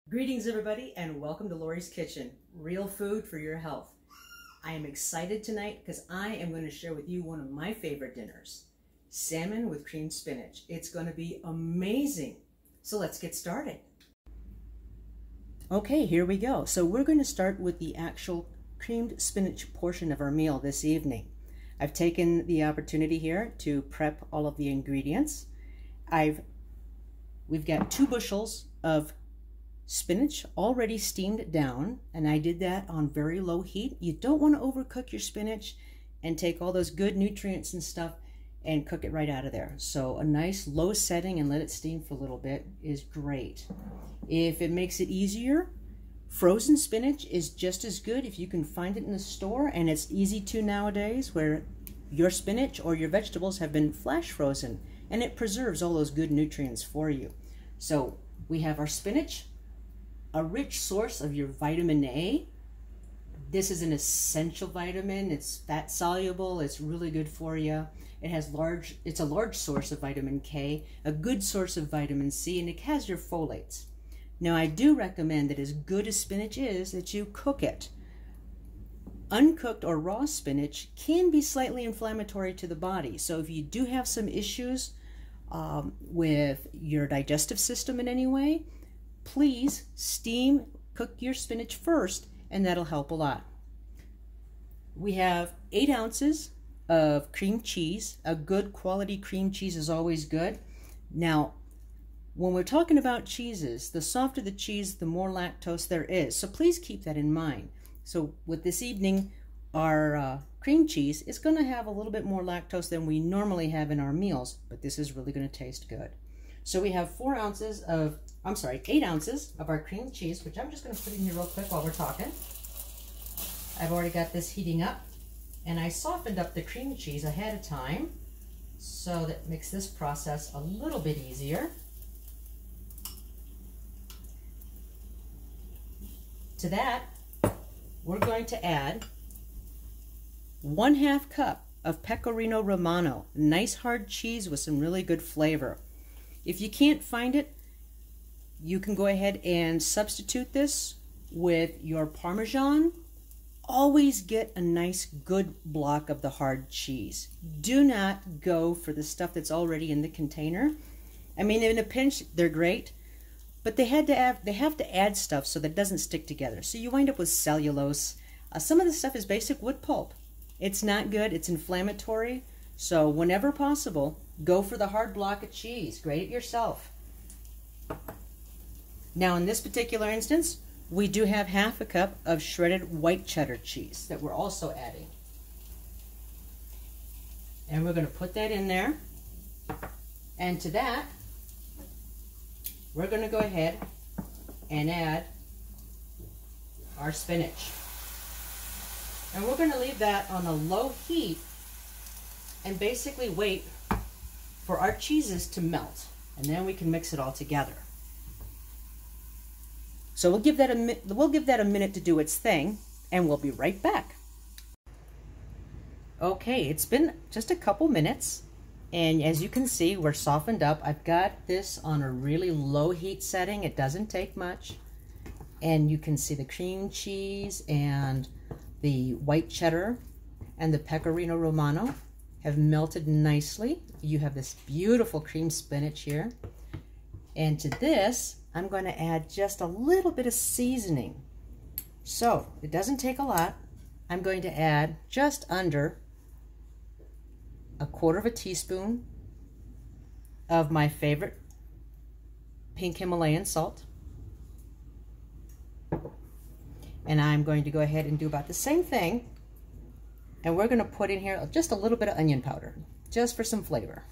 Greetings everybody and welcome to Lori's Kitchen, real food for your health. I am excited tonight because I am going to share with you one of my favorite dinners, salmon with creamed spinach. It's going to be amazing. So let's get started. Okay, here we go. So we're going to start with the actual creamed spinach portion of our meal this evening. I've taken the opportunity here to prep all of the ingredients. We've got 2 bushels of spinach already steamed down, and I did that on very low heat. You don't want to overcook your spinach and take all those good nutrients and stuff and cook it right out of there. So a nice low setting and let it steam for a little bit is great. If it makes it easier, frozen spinach is just as good if you can find it in the store, and it's easy to nowadays where your spinach or your vegetables have been flash frozen, and it preserves all those good nutrients for you. So we have our spinach, a rich source of your vitamin A. This is an essential vitamin. It's fat soluble. It's really good for you. It's a large source of vitamin K, a good source of vitamin C, and it has your folates. Now, I do recommend that as good as spinach is, that you cook it. Uncooked or raw spinach can be slightly inflammatory to the body. So if you do have some issues with your digestive system in any way, please cook your spinach first, and that'll help a lot. We have 8 ounces of cream cheese. A good quality cream cheese is always good. Now, when we're talking about cheeses, the softer the cheese, the more lactose there is. So please keep that in mind. So with this evening, our cream cheese is going to have a little bit more lactose than we normally have in our meals, but this is really going to taste good. So we have 8 ounces of our cream cheese, which I'm just going to put in here real quick while we're talking. I've already got this heating up, and I softened up the cream cheese ahead of time, so that makes this process a little bit easier. To that, we're going to add 1/2 cup of Pecorino Romano, nice hard cheese with some really good flavor. If you can't find it, you can go ahead and substitute this with your Parmesan. Always get a nice good block of the hard cheese. Do not go for the stuff that's already in the container. I mean, in a pinch, they're great, but they have to add stuff so that it doesn't stick together. So you wind up with cellulose. Some of the stuff is basic wood pulp. It's not good. It's inflammatory. So whenever possible, go for the hard block of cheese. Grate it yourself. Now in this particular instance, we do have 1/2 cup of shredded white cheddar cheese that we're also adding. And we're going to put that in there. And to that, we're going to go ahead and add our spinach. And we're going to leave that on a low heat and basically wait for our cheeses to melt. And then we can mix it all together. So we'll give that a minute to do its thing, and we'll be right back. Okay, it's been just a couple minutes, and as you can see, we're softened up. I've got this on a really low heat setting. It doesn't take much. And you can see the cream cheese and the white cheddar and the Pecorino Romano have melted nicely. You have this beautiful cream spinach here. And to this, I'm going to add just a little bit of seasoning. So it doesn't take a lot. I'm going to add just under 1/4 teaspoon of my favorite pink Himalayan salt. And I'm going to go ahead and do about the same thing. And we're going to put in here just a little bit of onion powder, just for some flavor.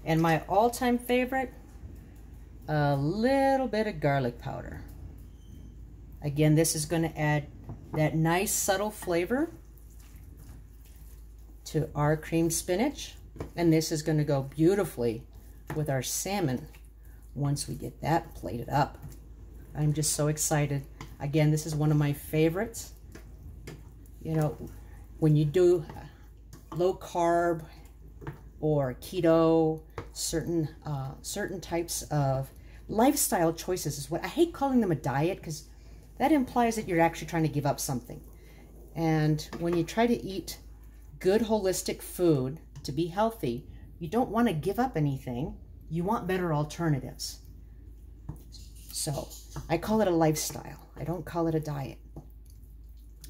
And my all-time favorite, a little bit of garlic powder. Again, this is going to add that nice subtle flavor to our creamed spinach. And this is going to go beautifully with our salmon once we get that plated up. I'm just so excited. Again, this is one of my favorites. You know, when you do low carb or keto, certain types of lifestyle choices is what I hate calling them a diet, because that implies that you're actually trying to give up something. And when you try to eat good holistic food to be healthy, you don't want to give up anything. You want better alternatives. So I call it a lifestyle. I don't call it a diet.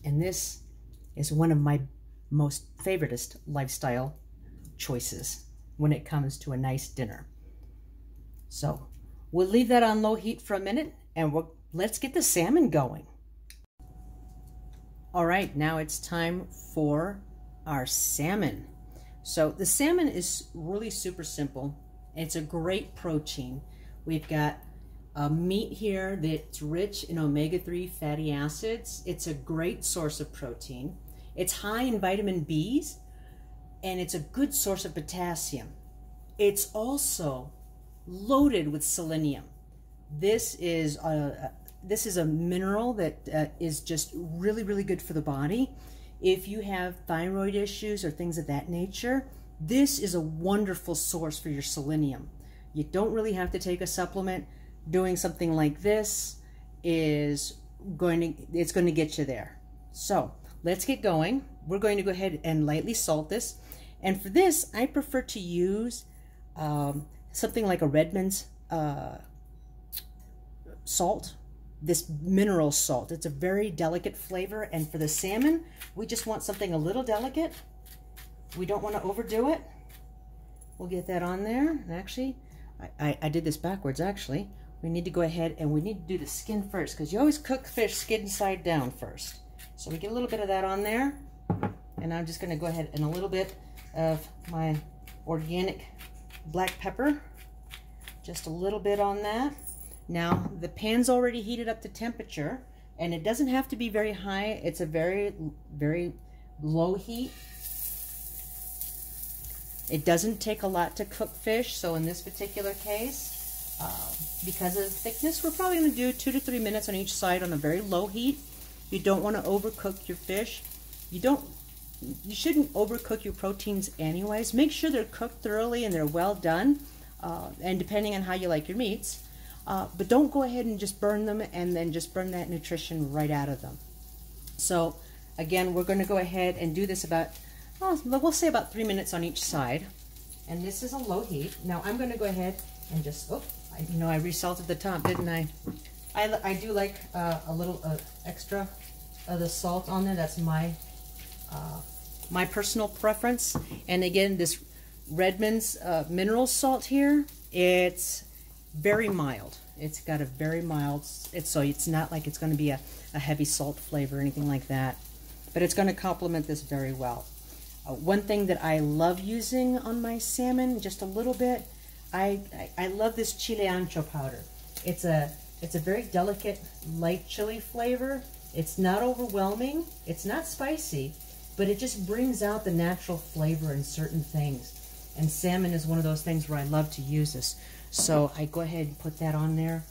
And this is one of my most favoriteest lifestyle choices when it comes to a nice dinner. So we'll leave that on low heat for a minute, and let's get the salmon going. All right, now it's time for our salmon. So the salmon is really super simple. It's a great protein. We've got a meat here that's rich in omega-3 fatty acids. It's a great source of protein. It's high in vitamin B's, and it's a good source of potassium. It's also loaded with selenium. This is a mineral that is just really, really good for the body. If you have thyroid issues or things of that nature, this is a wonderful source for your selenium. You don't really have to take a supplement. Doing something like this it's going to get you there. So let's get going. We're going to go ahead and lightly salt this. And for this, I prefer to use something like a Redmond's salt, this mineral salt. It's a very delicate flavor, and for the salmon, we just want something a little delicate. We don't want to overdo it. We'll get that on there. And actually, I did this backwards, actually. We need to go ahead and we need to do the skin first, because you always cook fish skin side down first. So we get a little bit of that on there, and I'm just going to go ahead and a little bit of my organic black pepper, just a little bit on that. Now the pan's already heated up to temperature, and it doesn't have to be very high. It's a very, very low heat. It doesn't take a lot to cook fish, so in this particular case, because of the thickness, we're probably going to do 2 to 3 minutes on each side on a very low heat. You don't want to overcook your fish. You shouldn't overcook your proteins anyways. Make sure they're cooked thoroughly and they're well done, and depending on how you like your meats. But don't go ahead and just burn them and then just burn that nutrition right out of them. So again, we're going to go ahead and do this about, we'll say about 3 minutes on each side. And this is a low heat. Now I'm going to go ahead and just, I resalted the top, didn't I? I do like a little extra of the salt on there. That's my personal preference. And again, this Redmond's mineral salt here, it's very mild. It's got a very mild, so it's not like it's going to be a heavy salt flavor or anything like that. But it's going to complement this very well. One thing that I love using on my salmon, just a little bit, I love this chile ancho powder. It's a very delicate, light chili flavor. It's not overwhelming. It's not spicy, but it just brings out the natural flavor in certain things. And salmon is one of those things where I love to use this. So I go ahead and put that on there.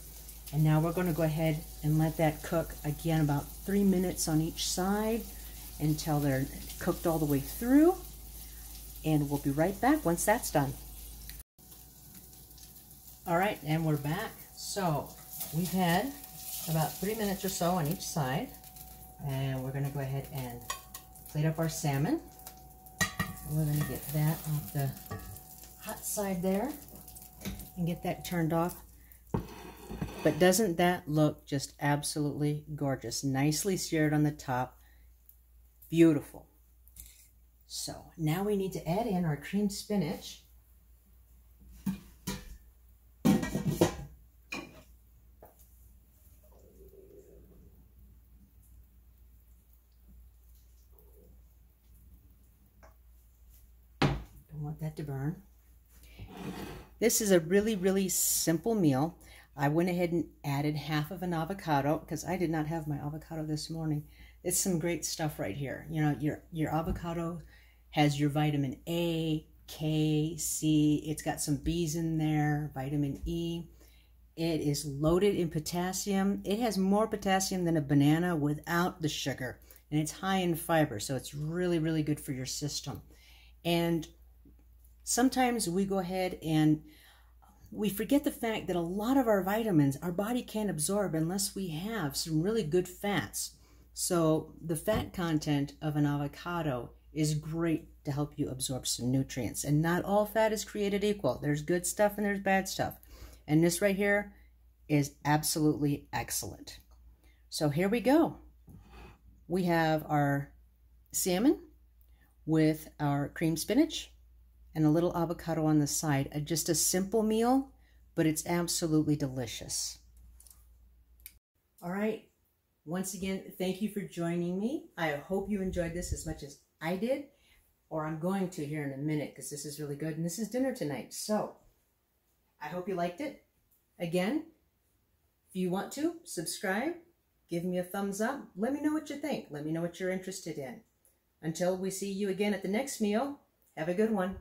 And now we're going to go ahead and let that cook again about 3 minutes on each side until they're cooked all the way through. And we'll be right back once that's done. All right, and we're back. So we've had about 3 minutes or so on each side. And we're going to go ahead and plate up our salmon. We're going to get that off the hot side there and get that turned off. But doesn't that look just absolutely gorgeous? Nicely seared on the top. Beautiful. So now we need to add in our creamed spinach. Don't want that to burn. This is a really, really simple meal. I went ahead and added half of an avocado because I did not have my avocado this morning. It's some great stuff right here. You know, your avocado has your vitamin A, K, C. It's got some B's in there, vitamin E. It is loaded in potassium. It has more potassium than a banana without the sugar. And it's high in fiber, so it's really, really good for your system. And sometimes we go ahead and we forget the fact that a lot of our vitamins our body can't absorb unless we have some really good fats. So the fat content of an avocado is great to help you absorb some nutrients. And not all fat is created equal. There's good stuff and there's bad stuff. And this right here is absolutely excellent. So here we go. We have our salmon with our creamed spinach and a little avocado on the side. Just a simple meal, but it's absolutely delicious. All right. Once again, thank you for joining me. I hope you enjoyed this as much as I did, or I'm going to here in a minute because this is really good. And this is dinner tonight. So I hope you liked it. Again, if you want to, subscribe, give me a thumbs up. Let me know what you think. Let me know what you're interested in. Until we see you again at the next meal, have a good one.